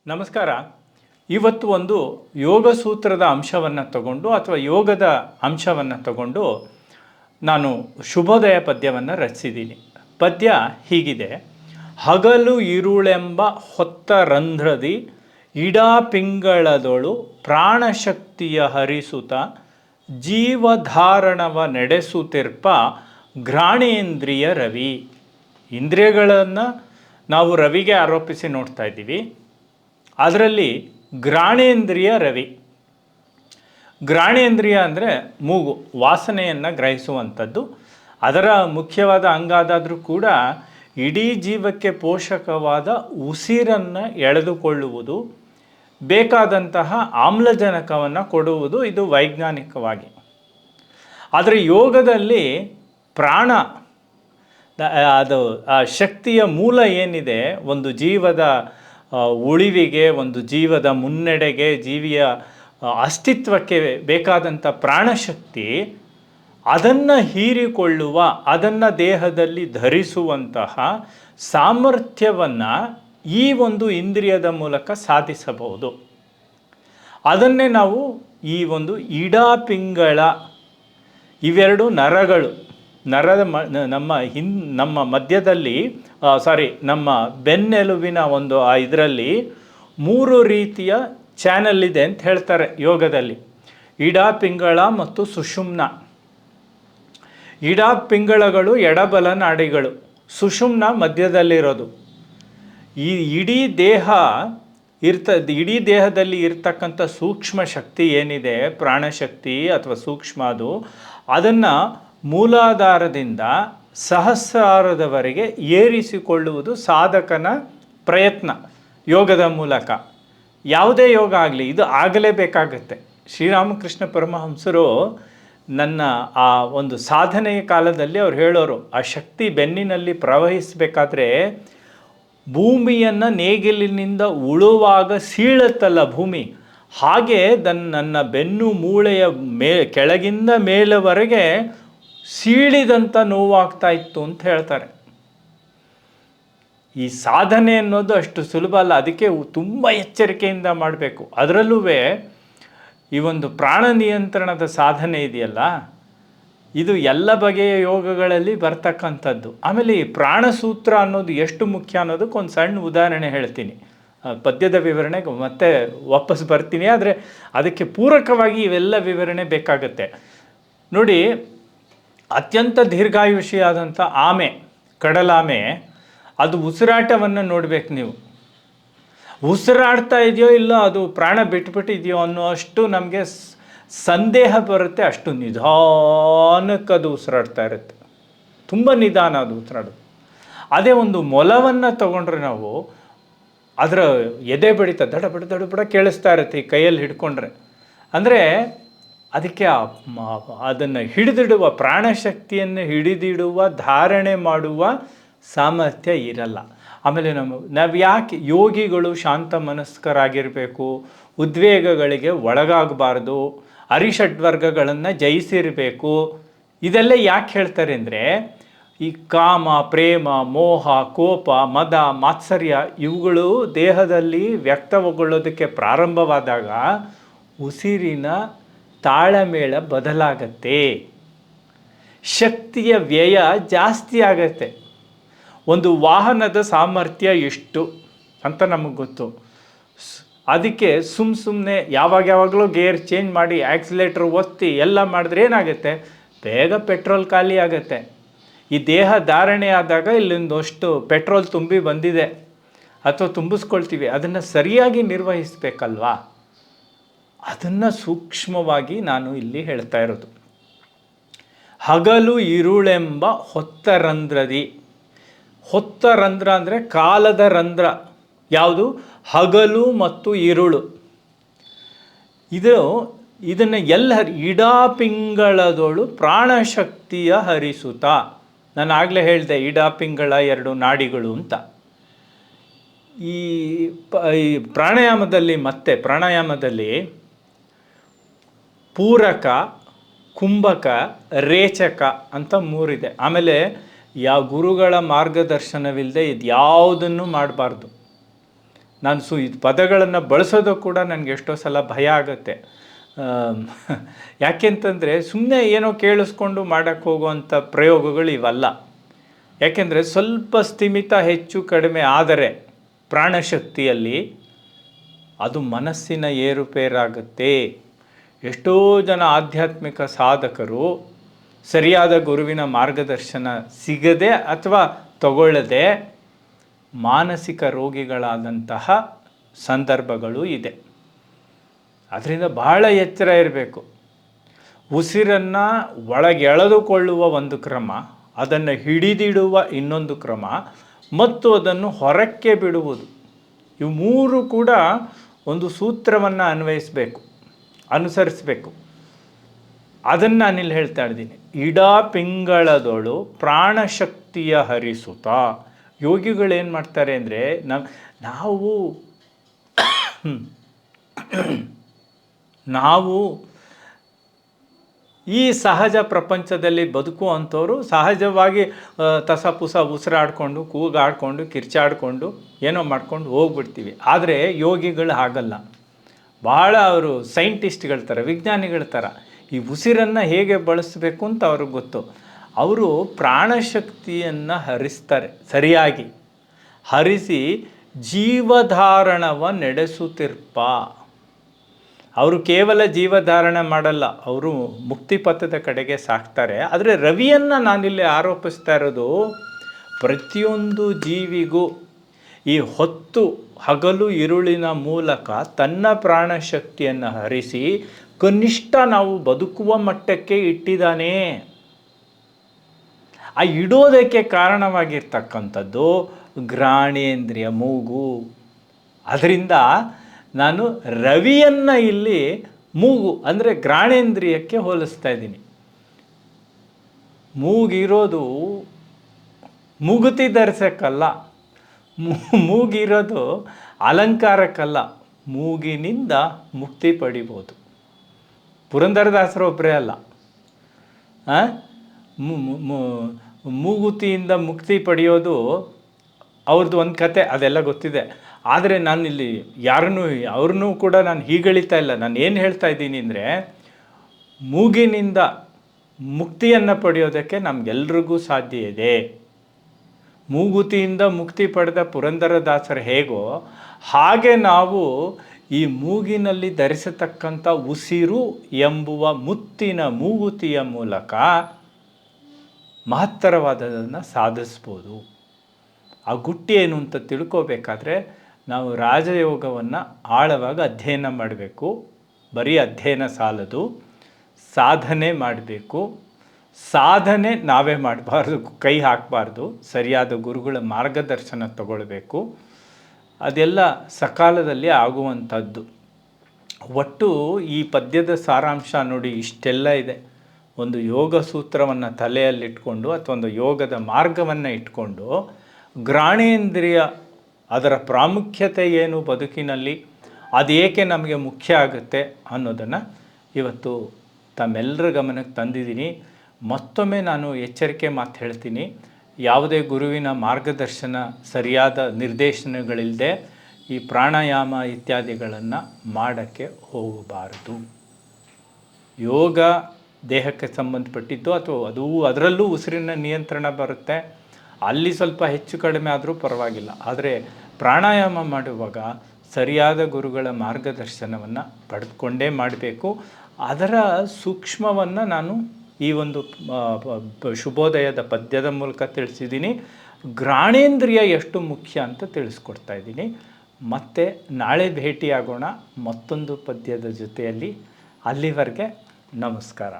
ನಮಸ್ಕಾರ. ಇವತ್ತು ಒಂದು ಯೋಗ ಸೂತ್ರದ ಅಂಶವನ್ನು ತಗೊಂಡು ಅಥವಾ ಯೋಗದ ಅಂಶವನ್ನು ತಗೊಂಡು ನಾನು ಶುಭೋದಯ ಪದ್ಯವನ್ನು ರಚಿಸಿದ್ದೀನಿ. ಪದ್ಯ ಹೀಗಿದೆ: ಹಗಲು ಇರುಳೆಂಬ ಹೊತ್ತ ರಂಧ್ರದಿ ಇಡಾ ಪಿಂಗಳದೊಳು ಪ್ರಾಣಶಕ್ತಿಯ ಹರಿಸುತ್ತ ಜೀವಧಾರಣವ ನಡೆಸುತ್ತಿರ್ಪ ಘ್ರಾಣೇಂದ್ರಿಯ ರವಿ. ಇಂದ್ರಿಯಗಳನ್ನು ನಾವು ರವಿಗೆ ಆರೋಪಿಸಿ ನೋಡ್ತಾ ಇದ್ದೀವಿ. ಅದರಲ್ಲಿ ಘ್ರಾಣೇಂದ್ರಿಯ ರವಿ. ಘ್ರಾಣೇಂದ್ರಿಯ ಅಂದರೆ ಮೂಗು, ವಾಸನೆಯನ್ನು ಗ್ರಹಿಸುವಂಥದ್ದು. ಅದರ ಮುಖ್ಯವಾದ ಅಂಗ ಆದಾದರೂ ಕೂಡ ಇಡೀ ಜೀವಕ್ಕೆ ಪೋಷಕವಾದ ಉಸಿರನ್ನು ಎಳೆದುಕೊಳ್ಳುವುದು, ಬೇಕಾದಂತಹ ಆಮ್ಲಜನಕವನ್ನು ಕೊಡುವುದು, ಇದು ವೈಜ್ಞಾನಿಕವಾಗಿ. ಆದರೆ ಯೋಗದಲ್ಲಿ ಪ್ರಾಣ, ಅದು ಆ ಶಕ್ತಿಯ ಮೂಲ ಏನಿದೆ, ಒಂದು ಜೀವದ ಉಳಿವಿಗೆ, ಒಂದು ಜೀವದ ಮುನ್ನಡೆಗೆ, ಜೀವಿಯ ಅಸ್ತಿತ್ವಕ್ಕೆ ಬೇಕಾದಂಥ ಪ್ರಾಣಶಕ್ತಿ, ಅದನ್ನು ಹೀರಿಕೊಳ್ಳುವ, ಅದನ್ನು ದೇಹದಲ್ಲಿ ಧರಿಸುವಂತಹ ಸಾಮರ್ಥ್ಯವನ್ನು ಈ ಒಂದು ಇಂದ್ರಿಯದ ಮೂಲಕ ಸಾಧಿಸಬಹುದು. ಅದನ್ನೇ ನಾವು ಈ ಒಂದು ಇಡಾಪಿಂಗಳ, ಇವೆರಡು ನರಗಳು, ನರದ ನಮ್ಮ ಮಧ್ಯದಲ್ಲಿ ನಮ್ಮ ಬೆನ್ನೆಲುಬಿನ ಒಂದು ಇದರಲ್ಲಿ 3 ರೀತಿಯ ಚಾನಲ್ ಇದೆ ಅಂತ ಹೇಳ್ತಾರೆ ಯೋಗದಲ್ಲಿ: ಇಡಾಪಿಂಗಳ ಮತ್ತು ಸುಷುಮ್ನ. ಇಡಾಪಿಂಗಳಗಳು ಎಡಬಲ ನಾಡಿಗಳು, ಸುಷುಮ್ನ ಮಧ್ಯದಲ್ಲಿರೋದು. ಈ ಇಡೀ ದೇಹದಲ್ಲಿ ಇರ್ತಕ್ಕಂಥ ಸೂಕ್ಷ್ಮ ಶಕ್ತಿ ಏನಿದೆ, ಪ್ರಾಣಶಕ್ತಿ ಅಥವಾ ಸೂಕ್ಷ್ಮ, ಅದನ್ನು ಮೂಲಾಧಾರದಿಂದ ಸಹಸ್ರಾರದವರೆಗೆ ಏರಿಸಿಕೊಳ್ಳುವುದು ಸಾಧಕನ ಪ್ರಯತ್ನ ಯೋಗದ ಮೂಲಕ. ಯಾವುದೇ ಯೋಗ ಆಗಲಿ, ಇದು ಆಗಲೇಬೇಕಾಗತ್ತೆ. ಶ್ರೀರಾಮಕೃಷ್ಣ ಪರಮಹಂಸರು ನನ್ನ ಆ ಒಂದು ಸಾಧನೆಯ ಕಾಲದಲ್ಲಿ ಅವ್ರು ಹೇಳೋರು, ಆ ಶಕ್ತಿ ಬೆನ್ನಿನಲ್ಲಿ ಪ್ರವಹಿಸಬೇಕಾದ್ರೆ ಭೂಮಿಯನ್ನು ನೇಗಿಲಿನಿಂದ ಉಳುವಾಗ ಸೀಳತ್ತಲ್ಲ ಭೂಮಿ, ಹಾಗೆ ನನ್ನ ಬೆನ್ನು ಮೂಳೆಯ ಕೆಳಗಿಂದ ಮೇಲೆವರೆಗೆ ಸೀಳಿದಂಥ ನೋವಾಗ್ತಾ ಇತ್ತು ಅಂತ ಹೇಳ್ತಾರೆ. ಈ ಸಾಧನೆ ಅನ್ನೋದು ಅಷ್ಟು ಸುಲಭ ಅಲ್ಲ, ಅದಕ್ಕೆ ತುಂಬ ಎಚ್ಚರಿಕೆಯಿಂದ ಮಾಡಬೇಕು. ಅದರಲ್ಲೂ ಈ ಒಂದು ಪ್ರಾಣ ನಿಯಂತ್ರಣದ ಸಾಧನೆ ಇದೆಯಲ್ಲ, ಇದು ಎಲ್ಲ ಬಗೆಯ ಯೋಗಗಳಲ್ಲಿ ಬರ್ತಕ್ಕಂಥದ್ದು. ಆಮೇಲೆ ಈ ಪ್ರಾಣಸೂತ್ರ ಅನ್ನೋದು ಎಷ್ಟು ಮುಖ್ಯ ಅನ್ನೋದಕ್ಕೆ ಒಂದು ಸಣ್ಣ ಉದಾಹರಣೆ ಹೇಳ್ತೀನಿ. ಪದ್ಯದ ವಿವರಣೆಗೆ ಮತ್ತೆ ವಾಪಸ್ ಬರ್ತೀನಿ, ಆದರೆ ಅದಕ್ಕೆ ಪೂರಕವಾಗಿ ಇವೆಲ್ಲ ವಿವರಣೆ ಬೇಕಾಗತ್ತೆ. ನೋಡಿ, ಅತ್ಯಂತ ದೀರ್ಘಾಯುಷಿಯಾದಂಥ ಆಮೆ, ಕಡಲಾಮೆ, ಅದು ಉಸಿರಾಟವನ್ನು ನೋಡಬೇಕು ನೀವು. ಉಸಿರಾಡ್ತಾ ಇದೆಯೋ ಇಲ್ಲ, ಅದು ಪ್ರಾಣ ಬಿಟ್ಬಿಟ್ಟಿದೆಯೋ ಅನ್ನೋ ಅಷ್ಟು ನಮಗೆ ಸಂದೇಹ ಬರುತ್ತೆ. ಅಷ್ಟು ನಿಧಾನಕ್ಕೆ ಅದು ಉಸಿರಾಡ್ತಾ ಇರುತ್ತೆ, ತುಂಬ ನಿಧಾನ ಅದು ಉಸಿರಾಡೋದು. ಅದೇ ಒಂದು ಮೊಲವನ್ನು ತಗೊಂಡ್ರೆ ನಾವು, ಅದರ ಎದೆ ಬಡಿತ ದಡಬಡ ದಡಬಡ ಕೇಳಿಸ್ತಾ ಇರುತ್ತೆ ಈ ಕೈಯಲ್ಲಿ ಹಿಡ್ಕೊಂಡ್ರೆ. ಅಂದರೆ ಅದಕ್ಕೆ ಅದನ್ನು ಹಿಡಿದಿಡುವ, ಪ್ರಾಣಶಕ್ತಿಯನ್ನು ಹಿಡಿದಿಡುವ, ಧಾರಣೆ ಮಾಡುವ ಸಾಮರ್ಥ್ಯ ಇರಲ್ಲ. ಆಮೇಲೆ ನಾವು ಯಾಕೆ ಯೋಗಿಗಳು ಶಾಂತ ಮನಸ್ಕರಾಗಿರಬೇಕು, ಉದ್ವೇಗಗಳಿಗೆ ಒಳಗಾಗಬಾರ್ದು, ಅರಿಷಡ್ವರ್ಗಗಳನ್ನು ಜಯಿಸಿರಬೇಕು, ಇದೆಲ್ಲ ಯಾಕೆ ಹೇಳ್ತಾರೆ ಅಂದರೆ, ಈ ಕಾಮ, ಪ್ರೇಮ, ಮೋಹ, ಕೋಪ, ಮದ, ಮಾತ್ಸರ್ಯ ಇವುಗಳು ದೇಹದಲ್ಲಿ ವ್ಯಕ್ತಗೊಳ್ಳೋದಕ್ಕೆ ಪ್ರಾರಂಭವಾದಾಗ ಉಸಿರಿನ ತಾಳಮೇಳ ಬದಲಾಗತ್ತೆ, ಶಕ್ತಿಯ ವ್ಯಯ ಜಾಸ್ತಿ ಆಗತ್ತೆ. ಒಂದು ವಾಹನದ ಸಾಮರ್ಥ್ಯ ಎಷ್ಟು ಅಂತ ನಮಗೆ ಗೊತ್ತು. ಅದಕ್ಕೆ ಸುಮ್ಮನೆ ಯಾವಾಗಲೂ ಗೇರ್ ಚೇಂಜ್ ಮಾಡಿ ಆ್ಯಕ್ಸಿಲೇಟ್ರ್ ಒತ್ತಿ ಎಲ್ಲ ಮಾಡಿದ್ರೆ ಏನಾಗುತ್ತೆ, ಬೇಗ ಪೆಟ್ರೋಲ್ ಖಾಲಿ ಆಗುತ್ತೆ. ಈ ದೇಹ ಧಾರಣೆ ಆದಾಗ ಇಲ್ಲೊಂದಷ್ಟು ಪೆಟ್ರೋಲ್ ತುಂಬಿ ಬಂದಿದೆ ಅಥವಾ ತುಂಬಿಸ್ಕೊಳ್ತೀವಿ, ಅದನ್ನು ಸರಿಯಾಗಿ ನಿರ್ವಹಿಸಬೇಕಲ್ವಾ. ಅದನ್ನು ಸೂಕ್ಷ್ಮವಾಗಿ ನಾನು ಇಲ್ಲಿ ಹೇಳ್ತಾ ಇರೋದು. ಹಗಲು ಇರುಳೆಂಬ ಹೊತ್ತ ರಂಧ್ರದಿ. ಹೊತ್ತ ರಂಧ್ರ ಅಂದರೆ ಕಾಲದ ರಂಧ್ರ ಯಾವುದು? ಹಗಲು ಮತ್ತು ಇರುಳು. ಇದನ್ನು ಎಲ್ಲ ಇಡಾಪಿಂಗಳದೊಳು ಪ್ರಾಣಶಕ್ತಿಯ ಹರಿಸುತ್ತ. ನಾನು ಆಗಲೇ ಹೇಳಿದೆ ಇಡಾಪಿಂಗಳ 2 ನಾಡಿಗಳು ಅಂತ. ಈ ಪ್ರಾಣಾಯಾಮದಲ್ಲಿ ಪೂರಕ, ಕುಂಭಕ, ರೇಚಕ ಅಂತ 3 ಇದೆ. ಆಮೇಲೆ ಯಾವ ಗುರುಗಳ ಮಾರ್ಗದರ್ಶನವಿಲ್ಲದೆ ಇದು ಯಾವುದನ್ನು ಮಾಡಬಾರ್ದು. ನಾನು ಪದಗಳನ್ನು ಬಳಸೋದು ಕೂಡ ನನಗೆ ಎಷ್ಟೋ ಸಲ ಭಯ ಆಗುತ್ತೆ. ಯಾಕೆಂತಂದರೆ ಸುಮ್ಮನೆ ಏನೋ ಕೇಳಿಸ್ಕೊಂಡು ಮಾಡೋಕ್ಕೆ ಹೋಗುವಂಥ ಪ್ರಯೋಗಗಳು ಇವಲ್ಲ. ಯಾಕೆಂದರೆ ಸ್ವಲ್ಪ ಸ್ಥಿಮಿತ ಹೆಚ್ಚು ಕಡಿಮೆ ಆದರೆ ಪ್ರಾಣಶಕ್ತಿಯಲ್ಲಿ ಅದು ಮನಸ್ಸಿನ ಏರುಪೇರಾಗುತ್ತೆ. ಎಷ್ಟೋ ಜನ ಆಧ್ಯಾತ್ಮಿಕ ಸಾಧಕರು ಸರಿಯಾದ ಗುರುವಿನ ಮಾರ್ಗದರ್ಶನ ಸಿಗದೆ ಅಥವಾ ತಗೊಳ್ಳದೆ ಮಾನಸಿಕ ರೋಗಿಗಳಾದಂತಹ ಸಂದರ್ಭಗಳು ಇದೆ. ಅದರಿಂದ ಬಹಳ ಎಚ್ಚರ ಇರಬೇಕು. ಉಸಿರನ್ನು ಒಳಗೆ ಎಳೆದುಕೊಳ್ಳುವ ಒಂದು ಕ್ರಮ, ಅದನ್ನು ಹಿಡಿದಿಡುವ ಇನ್ನೊಂದು ಕ್ರಮ, ಮತ್ತು ಅದನ್ನು ಹೊರಕ್ಕೆ ಬಿಡುವುದು. ಇವು ಮೂರು ಕೂಡ ಒಂದು ಸೂತ್ರವನ್ನು ಅನುಸರಿಸಬೇಕು. ಅದನ್ನು ನಾನಿಲ್ಲಿ ಹೇಳ್ತಾ ಇದ್ದೀನಿ. ಇಡ ಪಿಂಗಳದೊಳು ಪ್ರಾಣಶಕ್ತಿಯ ಹರಿಸುತ್ತ. ಯೋಗಿಗಳೇನು ಮಾಡ್ತಾರೆ ಅಂದರೆ ನಾವು ಈ ಸಹಜ ಪ್ರಪಂಚದಲ್ಲಿ ಬದುಕುವಂಥವ್ರು ಸಹಜವಾಗಿ ತಸಪುಸ ಉಸಿರಾಡಿಕೊಂಡು ಕೂಗಾಡಿಕೊಂಡು ಕಿರ್ಚಾಡಿಕೊಂಡು ಏನೋ ಮಾಡ್ಕೊಂಡು ಹೋಗ್ಬಿಡ್ತೀವಿ. ಆದರೆ ಯೋಗಿಗಳು ಹಾಗಲ್ಲ. ಭಾಳ ಅವರು ಸೈಂಟಿಸ್ಟ್ಗಳ ಥರ, ವಿಜ್ಞಾನಿಗಳ ಥರ ಈ ಉಸಿರನ್ನು ಹೇಗೆ ಬಳಸಬೇಕು ಅಂತ ಅವ್ರಿಗೆ ಗೊತ್ತು. ಅವರು ಪ್ರಾಣಶಕ್ತಿಯನ್ನು ಹರಿಸ್ತಾರೆ, ಸರಿಯಾಗಿ ಹರಿಸಿ ಜೀವಧಾರಣವ ನಡೆಸುತ್ತಿರ್ಪ. ಅವರು ಕೇವಲ ಜೀವಧಾರಣ ಮಾಡಲ್ಲ, ಅವರು ಮುಕ್ತಿಪಥದ ಕಡೆಗೆ ಸಾಕ್ತಾರೆ. ಆದರೆ ರವಿಯನ್ನು ನಾನಿಲ್ಲಿ ಆರೋಪಿಸ್ತಾ ಇರೋದು, ಪ್ರತಿಯೊಂದು ಜೀವಿಗೂ ಈ ಹೊತ್ತು ಹಗಲು ಇರುಳಿನ ಮೂಲಕ ತನ್ನ ಪ್ರಾಣಶಕ್ತಿಯನ್ನು ಹರಿಸಿ ಕನಿಷ್ಠ ನಾವು ಬದುಕುವ ಮಟ್ಟಕ್ಕೆ ಇಟ್ಟಿದ್ದಾನೆ. ಆ ಇಡೋದಕ್ಕೆ ಕಾರಣವಾಗಿರ್ತಕ್ಕಂಥದ್ದು ಘ್ರಾಣೇಂದ್ರಿಯ, ಮೂಗು. ಅದರಿಂದ ನಾನು ರವಿಯನ್ನು ಇಲ್ಲಿ ಮೂಗು ಅಂದರೆ ಘ್ರಾಣೇಂದ್ರಿಯಕ್ಕೆ ಹೋಲಿಸ್ತಾ ಇದ್ದೀನಿ. ಮೂಗಿರೋದು ಮೂಗುತಿ ಧರಿಸೋಕ್ಕಲ್ಲ, ಮೂಗಿರೋದು ಅಲಂಕಾರಕ್ಕಲ್ಲ. ಮೂಗಿನಿಂದ ಮುಕ್ತಿ ಪಡಿಬೋದು. ಪುರಂದರದಾಸರು ಒಬ್ಬರೇ ಅಲ್ಲ, ಮೂಗುತಿಯಿಂದ ಮುಕ್ತಿ ಪಡೆಯೋದು ಅವ್ರದ್ದು ಒಂದು ಕತೆ, ಅದೆಲ್ಲ ಗೊತ್ತಿದೆ. ಆದರೆ ನಾನಿಲ್ಲಿ ಅವ್ರನ್ನೂ ಕೂಡ ನಾನು ಹೀಗಳಿತಾ ಇಲ್ಲ. ನಾನು ಏನು ಹೇಳ್ತಾ ಇದ್ದೀನಿ ಅಂದರೆ, ಮೂಗಿನಿಂದ ಮುಕ್ತಿಯನ್ನು ಪಡೆಯೋದಕ್ಕೆ ನಮಗೆಲ್ರಿಗೂ ಸಾಧ್ಯ ಇದೆ. ಮೂಗುತಿಯಿಂದ ಮುಕ್ತಿ ಪಡೆದ ಪುರಂದರದಾಸರು ಹೇಗೋ ಹಾಗೆ ನಾವು ಈ ಮೂಗಿನಲ್ಲಿ ಧರಿಸತಕ್ಕಂಥ ಉಸಿರು ಎಂಬುವ ಮುತ್ತಿನ ಮೂಗುತಿಯ ಮೂಲಕ ಮಹತ್ತರವಾದದನ್ನು ಸಾಧಿಸ್ಬೋದು. ಆ ಗುಟ್ಟಿ ಏನು ಅಂತ ತಿಳ್ಕೋಬೇಕಾದ್ರೆ ನಾವು ರಾಜಯೋಗವನ್ನು ಆಳವಾಗಿ ಅಧ್ಯಯನ ಮಾಡಬೇಕು. ಬರೀ ಅಧ್ಯಯನ ಸಾಲದು, ಸಾಧನೆ ಮಾಡಬೇಕು. ಸಾಧನೆ ನಾವೇ ಮಾಡಬಾರ್ದು, ಕೈ ಹಾಕಬಾರ್ದು, ಸರಿಯಾದ ಗುರುಗಳ ಮಾರ್ಗದರ್ಶನ ತಗೊಳ್ಬೇಕು. ಅದೆಲ್ಲ ಸಕಾಲದಲ್ಲಿ ಆಗುವಂಥದ್ದು. ಒಟ್ಟು ಈ ಪದ್ಯದ ಸಾರಾಂಶ ನೋಡಿ ಇಷ್ಟೆಲ್ಲ ಇದೆ. ಒಂದು ಯೋಗ ಸೂತ್ರವನ್ನು ತಲೆಯಲ್ಲಿಟ್ಕೊಂಡು ಅಥವಾ ಒಂದು ಯೋಗದ ಮಾರ್ಗವನ್ನು ಇಟ್ಕೊಂಡು ಘ್ರಾಣೇಂದ್ರಿಯ ಅದರ ಪ್ರಾಮುಖ್ಯತೆ ಏನು ಬದುಕಿನಲ್ಲಿ, ಅದೇಕೆ ನಮಗೆ ಮುಖ್ಯ ಆಗುತ್ತೆ ಅನ್ನೋದನ್ನು ಇವತ್ತು ತಮ್ಮೆಲ್ಲರ ಗಮನಕ್ಕೆ ತಂದಿದ್ದೀನಿ. ಮತ್ತೊಮ್ಮೆ ನಾನು ಎಚ್ಚರಿಕೆ ಮಾತು ಹೇಳ್ತೀನಿ. ಯಾವುದೇ ಗುರುವಿನ ಮಾರ್ಗದರ್ಶನ, ಸರಿಯಾದ ನಿರ್ದೇಶನಗಳಿಲ್ಲದೆ ಈ ಪ್ರಾಣಾಯಾಮ ಇತ್ಯಾದಿಗಳನ್ನು ಮಾಡೋಕ್ಕೆ ಹೋಗಬಾರದು. ಯೋಗ ದೇಹಕ್ಕೆ ಸಂಬಂಧಪಟ್ಟಿದ್ದು, ಅಥವಾ ಅದರಲ್ಲೂ ಉಸಿರಿನ ನಿಯಂತ್ರಣ ಬರುತ್ತೆ. ಅಲ್ಲಿ ಸ್ವಲ್ಪ ಹೆಚ್ಚು ಕಡಿಮೆ ಆದರೂ ಪರವಾಗಿಲ್ಲ. ಆದರೆ ಪ್ರಾಣಾಯಾಮ ಮಾಡುವಾಗ ಸರಿಯಾದ ಗುರುಗಳ ಮಾರ್ಗದರ್ಶನವನ್ನು ಪಡೆದುಕೊಂಡೇ ಮಾಡಬೇಕು. ಅದರ ಸೂಕ್ಷ್ಮವನ್ನು ನಾನು ಈ ಒಂದು ಶುಭೋದಯದ ಪದ್ಯದ ಮೂಲಕ ತಿಳಿಸಿದ್ದೀನಿ. ಘ್ರಾಣೇಂದ್ರಿಯ ಎಷ್ಟು ಮುಖ್ಯ ಅಂತ ತಿಳಿಸ್ಕೊಡ್ತಾ ಇದ್ದೀನಿ. ಮತ್ತೆ ನಾಳೆ ಭೇಟಿಯಾಗೋಣ ಮತ್ತೊಂದು ಪದ್ಯದ ಜೊತೆಯಲ್ಲಿ. ಅಲ್ಲಿವರೆಗೆ ನಮಸ್ಕಾರ.